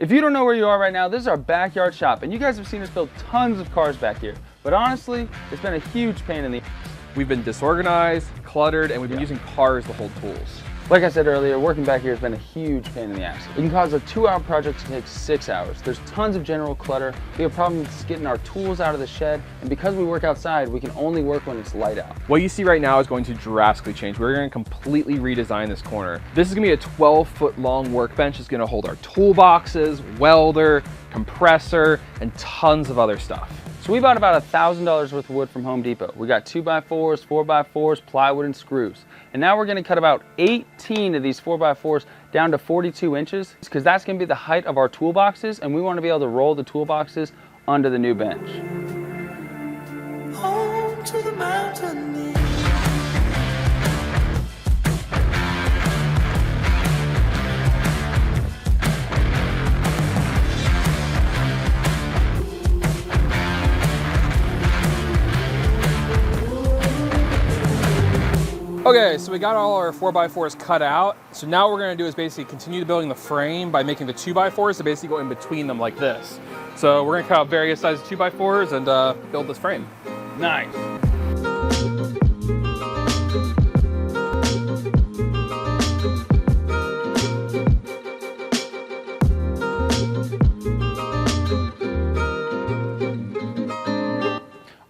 If you don't know where you are right now, this is our backyard shop, and you guys have seen us build tons of cars back here. But honestly, it's been a huge pain in the... We've been disorganized, cluttered, and we've been using cars to hold tools. Like I said earlier, working back here has been a huge pain in the ass. It can cause a 2-hour project to take 6 hours. There's tons of general clutter. We have problems getting our tools out of the shed, and because we work outside, we can only work when it's light out. What you see right now is going to drastically change. We're going to completely redesign this corner. This is going to be a 12-foot long workbench. It's going to hold our toolboxes, welder, compressor, and tons of other stuff. So we bought about $1,000 worth of wood from Home Depot. We got 2x4s, 4x4s, plywood, and screws. And now we're gonna cut about 18 of these 4x4s down to 42 inches, because that's gonna be the height of our toolboxes, and we wanna be able to roll the toolboxes onto the new bench. Home to the mountain. Okay, so we got all our 4x4s cut out. So now what we're gonna do is basically continue building the frame by making the 2x4s to basically go in between them like this. So we're gonna cut out various sizes 2x4s and build this frame. Nice.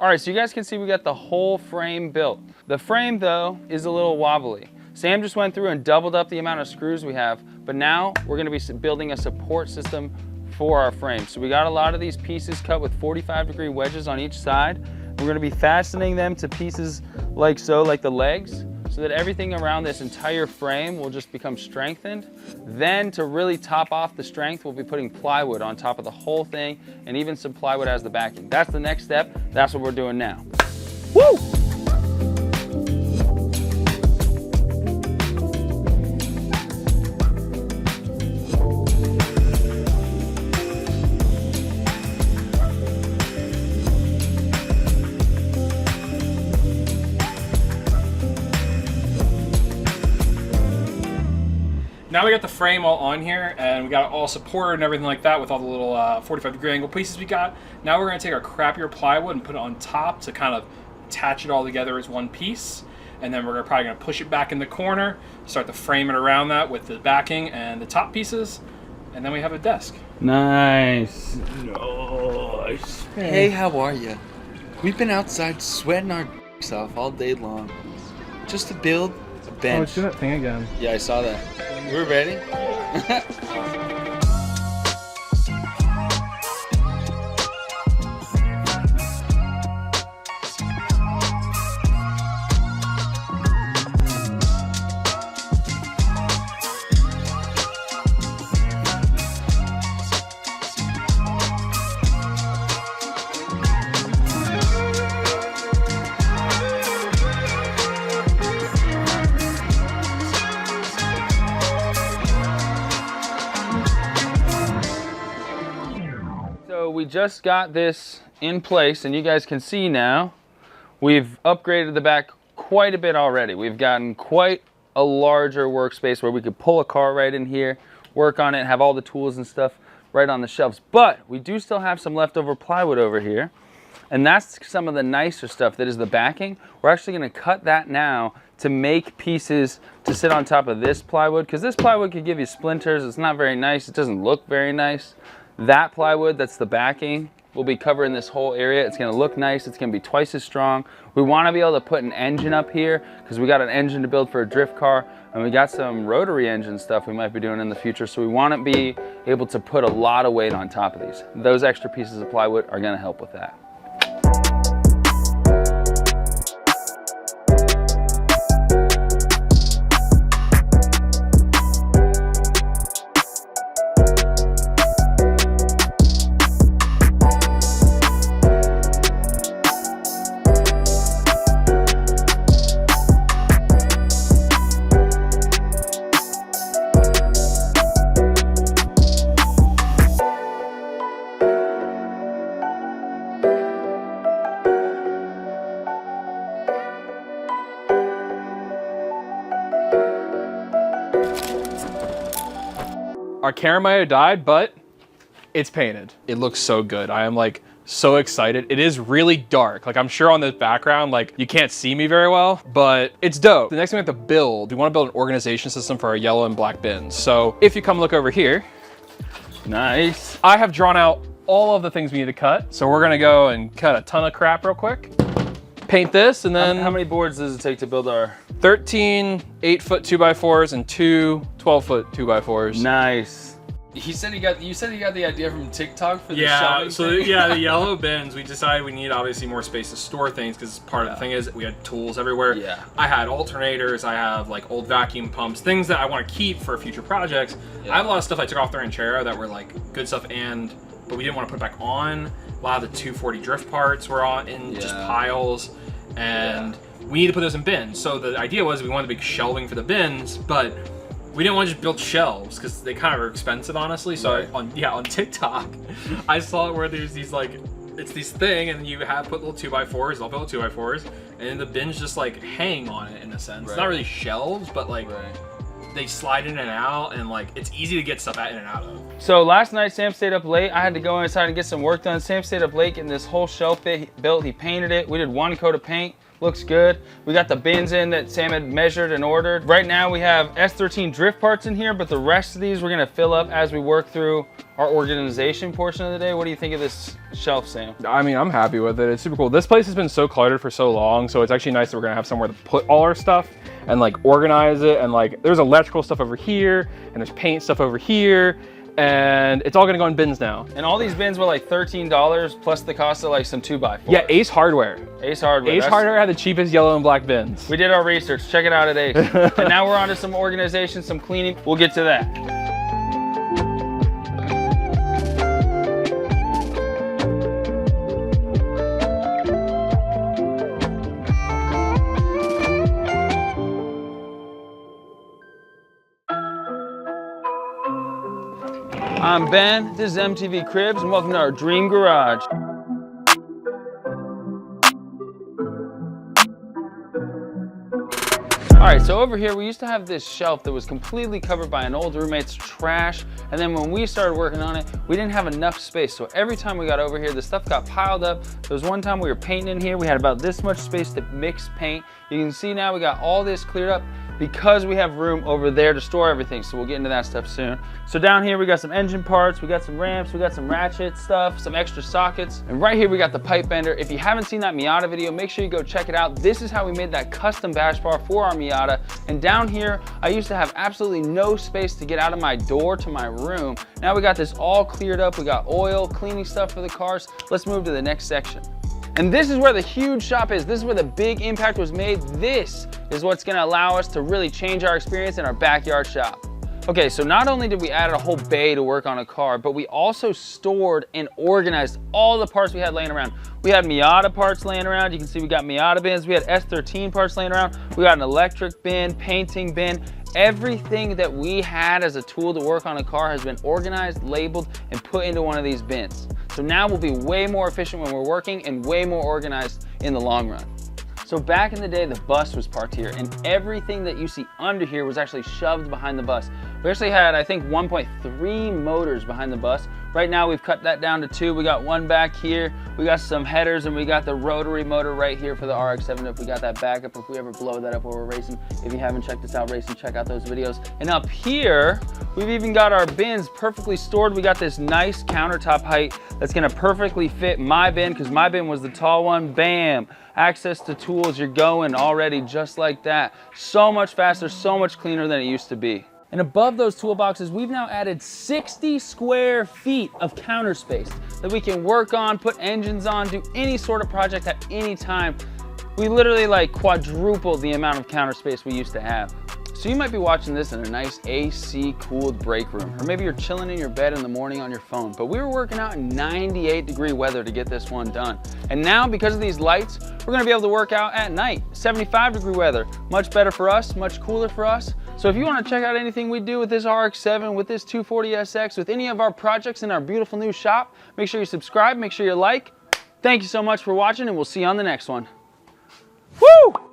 All right, so you guys can see we got the whole frame built. The frame though is a little wobbly. Sam just went through and doubled up the amount of screws we have, but now we're gonna be building a support system for our frame. So we got a lot of these pieces cut with 45-degree wedges on each side. We're gonna be fastening them to pieces like so, like the legs, so that everything around this entire frame will just become strengthened. Then to really top off the strength, we'll be putting plywood on top of the whole thing, and even some plywood as the backing. That's the next step. That's what we're doing now. Woo! Now we got the frame all on here and we got it all supported and everything like that with all the little 45-degree angle pieces we got. Now we're gonna take our crappier plywood and put it on top to kind of attach it all together as one piece. And then we're probably gonna push it back in the corner, start to frame it around that with the backing and the top pieces. And then we have a desk. Nice. Nice. Hey, how are you? We've been outside sweating our dicks off all day long just to build a bench. Oh, let's do that thing again. Yeah, I saw that. We're ready. We just got this in place, and you guys can see now we've upgraded the back quite a bit already. We've gotten quite a larger workspace where we could pull a car right in here, work on it, have all the tools and stuff right on the shelves. But we do still have some leftover plywood over here, and that's some of the nicer stuff that is the backing. We're actually going to cut that now to make pieces to sit on top of this plywood, because this plywood could give you splinters. It's not very nice. It doesn't look very nice. That plywood, that's the backing, will be covering this whole area. It's gonna look nice. It's gonna be twice as strong. We wanna be able to put an engine up here because we got an engine to build for a drift car, and we got some rotary engine stuff we might be doing in the future. So we wanna be able to put a lot of weight on top of these. Those extra pieces of plywood are gonna help with that. Our camera might have died, but it's painted. It looks so good. I am like so excited. It is really dark. Like I'm sure on the background, like you can't see me very well, but it's dope. The next thing we have to build, we want to build an organization system for our yellow and black bins. So if you come look over here, nice. I have drawn out all of the things we need to cut. So we're gonna go and cut a ton of crap real quick. Paint this, and then how many boards does it take to build our 13 8-foot 2x4s and 2 12-foot 2x4s. Nice. You said he got the idea from TikTok for the Yeah, shelving so thing? yeah, the yellow bins, we decided we need obviously more space to store things because part of the thing is we had tools everywhere. Yeah. I had alternators, I have like old vacuum pumps, things that I want to keep for future projects. Yeah. I have a lot of stuff I took off the Ranchero that were like good stuff but we didn't want to put back on. A lot of the 240 drift parts were on in just piles, and we need to put those in bins. So the idea was we wanted to make shelving for the bins, but we didn't want to just build shelves because they kind of are expensive, honestly. So on TikTok, I saw it where there's these like, it's this thing, and you have put little 2x4s, they'll build 2x4s, and then the bins just like hang on it in a sense. It's not really shelves, but like they slide in and out, and like it's easy to get stuff in and out of. So last night Sam stayed up late. I had to go inside and get some work done. Sam stayed up late getting this whole shelf built. He painted it. We did 1 coat of paint. Looks good. We got the bins in that Sam had measured and ordered. Right now we have S13 drift parts in here, but the rest of these we're gonna fill up as we work through our organization portion of the day. What do you think of this shelf, Sam? I mean, I'm happy with it. It's super cool. This place has been so cluttered for so long, so it's actually nice that we're gonna have somewhere to put all our stuff and like organize it. And like there's electrical stuff over here, and there's paint stuff over here, and it's all gonna go in bins now. And all these bins were like $13 plus the cost of like some 2x4. Yeah, Ace Hardware. Ace Hardware. Ace Hardware had the cheapest yellow and black bins. We did our research. Check it out at Ace. And now we're on to some organization, some cleaning. We'll get to that. I'm Ben, this is MTV Cribs, and welcome to our dream garage. All right, so over here, we used to have this shelf that was completely covered by an old roommate's trash, and then when we started working on it, we didn't have enough space, so every time we got over here, the stuff got piled up. There was one time we were painting in here, we had about this much space to mix paint. You can see now we got all this cleared up because we have room over there to store everything, so we'll get into that stuff soon. So down here we got some engine parts, we got some ramps, we got some ratchet stuff, some extra sockets, and right here we got the pipe bender. If you haven't seen that Miata video, make sure you go check it out. This is how we made that custom bash bar for our Miata. And down here, I used to have absolutely no space to get out of my door to my room. Now we got this all cleared up, we got oil, cleaning stuff for the cars. Let's move to the next section. And this is where the huge shop is. This is where the big impact was made. This is what's gonna allow us to really change our experience in our backyard shop. Okay, so not only did we add a whole bay to work on a car, but we also stored and organized all the parts we had laying around. We had Miata parts laying around. You can see we got Miata bins. We had S13 parts laying around. We got an electric bin, painting bin. Everything that we had as a tool to work on a car has been organized, labeled, and put into one of these bins. So now we'll be way more efficient when we're working and way more organized in the long run. So back in the day, the bus was parked here, and everything that you see under here was actually shoved behind the bus. We actually had, I think, 1.3 motors behind the bus. Right now, we've cut that down to 2. We got one back here, we got some headers, and we got the rotary motor right here for the RX-7 if we got that backup, if we ever blow that up while we're racing. If you haven't checked us out racing, check out those videos. And up here, we've even got our bins perfectly stored. We got this nice countertop height that's gonna perfectly fit my bin, because my bin was the tall one. Bam! Access to tools, you're going already just like that. So much faster, so much cleaner than it used to be. And above those toolboxes, we've now added 60 square feet of counter space that we can work on, put engines on, do any sort of project at any time. We literally like quadrupled the amount of counter space we used to have. So you might be watching this in a nice AC cooled break room, or maybe you're chilling in your bed in the morning on your phone, but we were working out in 98-degree weather to get this one done. And now, because of these lights, we're gonna be able to work out at night, 75-degree weather. Much better for us, much cooler for us. So if you wanna check out anything we do with this RX-7, with this 240SX, with any of our projects in our beautiful new shop, make sure you subscribe, make sure you like. Thank you so much for watching, and we'll see you on the next one. Woo!